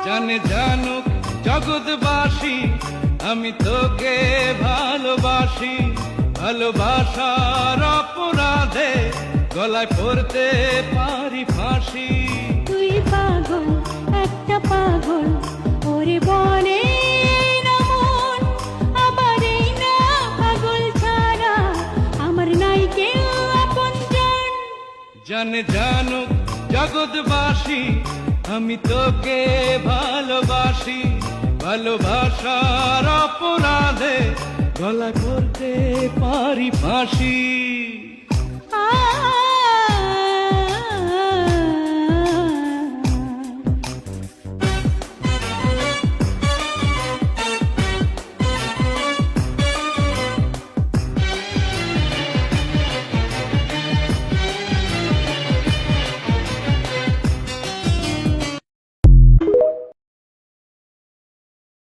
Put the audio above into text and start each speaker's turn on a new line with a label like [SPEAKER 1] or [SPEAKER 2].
[SPEAKER 1] জানে জানুক জগৎবাসী আমি তোকে ভালোবাসি। ভালোবাসার অপরাধে গলায় পড়তে পারি ফাঁসি।
[SPEAKER 2] তুই পাগল, একটা পাগল, ওরে বলে না মন। আবার এই না পাগল ছাড়া আমার নাই কেউ আপনজন।
[SPEAKER 1] জানে জানুক জগৎবাসী আমি তোকে ভালোবাসি। ভালোবাসার অপরাধে গলায় পড়তে পারি ফাঁসি।